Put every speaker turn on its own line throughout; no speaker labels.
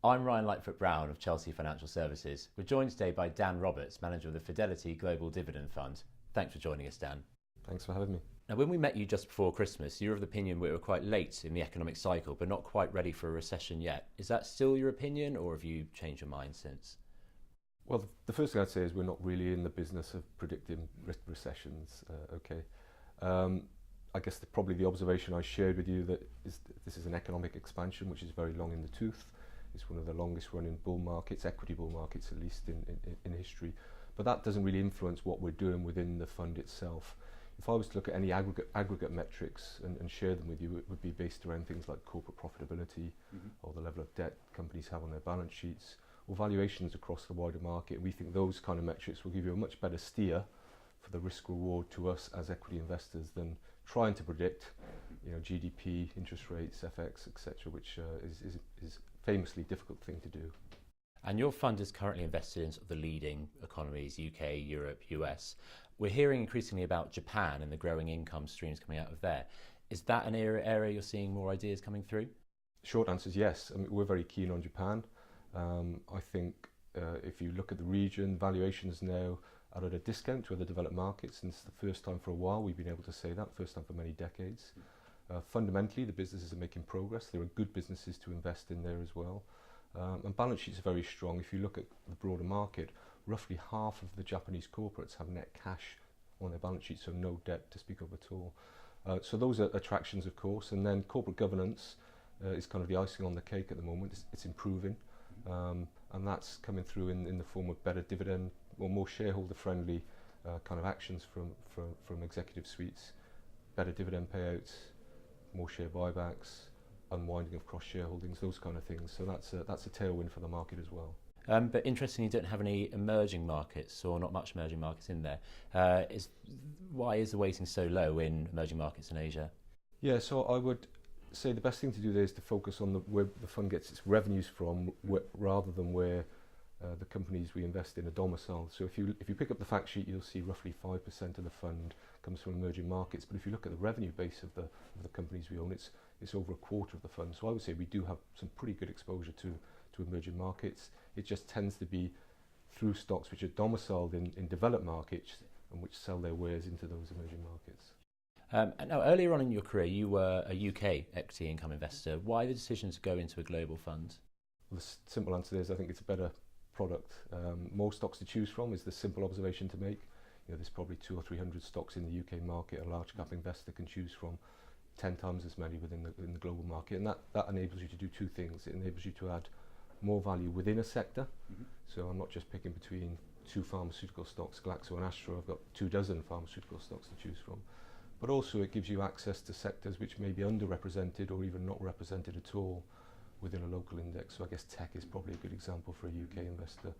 I'm Ryan Lightfoot-Brown of Chelsea Financial Services. We're joined today by Dan Roberts, manager of the Fidelity Global Dividend Fund. Thanks for joining us, Dan.
Thanks for having me.
Now, when we met you just before Christmas, you were of the opinion we were quite late in the economic cycle, but not quite ready for a recession yet. Is that still your opinion, or have you changed your mind since?
Well, the first thing I'd say is we're not really in the business of predicting recessions. I guess probably the observation I shared with you that this is an economic expansion which is very long in the tooth. It's one of the longest running bull markets, equity bull markets at least in history. But that doesn't really influence what we're doing within the fund itself. If I was to look at any aggregate metrics and share them with you, it would be based around things like corporate profitability or the level of debt companies have on their balance sheets or valuations across the wider market. We think those kind of metrics will give you a much better steer for the risk reward to us as equity investors than trying to predict, GDP, interest rates, FX, etc., which is famously difficult thing to do.
And your fund is currently invested in sort of the leading economies, UK, Europe, US. We're hearing increasingly about Japan and the growing income streams coming out of there. Is that an area you're seeing more ideas coming through?
Short answer is yes. I mean, we're very keen on Japan. I think if you look at the region, valuations now are at a discount to other developed markets, and it's the first time for a while we've been able to say that, first time for many decades. Fundamentally, the businesses are making progress. There are good businesses to invest in there as well. And balance sheets are very strong. If you look at the broader market, roughly half of the Japanese corporates have net cash on their balance sheet, so no debt to speak of at all. So those are attractions, of course. And then corporate governance is kind of the icing on the cake at the moment. It's improving. And that's coming through in the form of better dividend or more shareholder-friendly kind of actions from executive suites, better dividend payouts, more share buybacks, unwinding of cross-shareholdings, those kind of things. So that's a tailwind for the market as well.
But interestingly, you don't have any emerging markets, or not much emerging markets in there. Why is the weighting so low in emerging markets in Asia?
Yeah, so I would say the best thing to do there is to focus on where the fund gets its revenues from, rather than where the companies we invest in are domiciled. So if you pick up the fact sheet, you'll see roughly 5% of the fund comes from emerging markets. But if you look at the revenue base of the companies we own, it's over a quarter of the fund. So I would say we do have some pretty good exposure to emerging markets. It just tends to be through stocks which are domiciled in developed markets and which sell their wares into those emerging markets.
And now, earlier on in your career, you were a UK equity income investor. Why the decision to go into a global fund?
Well, the simple answer is I think it's a better product. More stocks to choose from is the simple observation to make. There's probably 200 or 300 stocks in the UK market. A large cap investor can choose from 10 times as many within the global market, and that enables you to do two things. It enables you to add more value within a sector. So I'm not just picking between two pharmaceutical stocks, Glaxo and Astra. I've got 24 pharmaceutical stocks to choose from. But also it gives you access to sectors which may be underrepresented or even not represented at all within a local index. So I guess tech is probably a good example for a UK investor.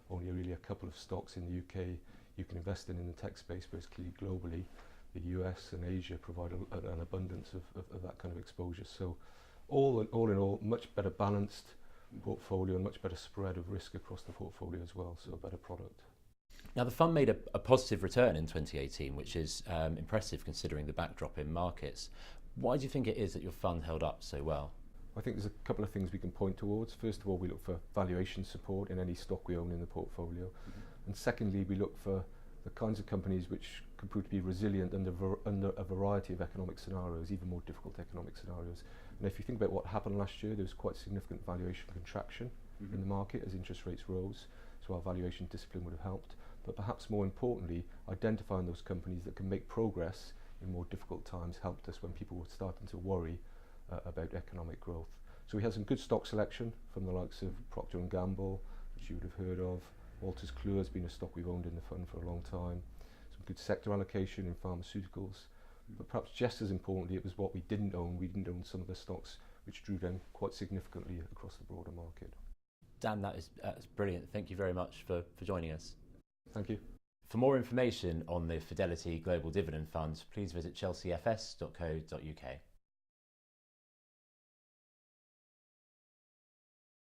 Only really a couple of stocks in the UK you can invest in the tech space, but clearly globally the US and Asia provide an abundance of that kind of exposure. So all in all, much better balanced portfolio and much better spread of risk across the portfolio as well, so a better product.
Now, the fund made a positive return in 2018, which is impressive considering the backdrop in markets. Why do you think it is that your fund held up so well?
I think there's a couple of things we can point towards. First of all, we look for valuation support in any stock we own in the portfolio. And secondly, we look for the kinds of companies which can prove to be resilient under a variety of economic scenarios, even more difficult economic scenarios. And if you think about what happened last year, there was quite significant valuation contraction in the market as interest rates rose, so our valuation discipline would have helped. But perhaps more importantly, identifying those companies that can make progress in more difficult times helped us when people were starting to worry about economic growth. So we had some good stock selection from the likes of Procter & Gamble, which you would have heard of. Wolters Kluwer has been a stock we've owned in the fund for a long time. Some good sector allocation in pharmaceuticals. But perhaps just as importantly, it was what we didn't own. We didn't own some of the stocks which drew down quite significantly across the broader market.
Dan, that's brilliant. Thank you very much for joining us.
Thank you.
For more information on the Fidelity Global Dividend Fund, please visit chelseafs.co.uk.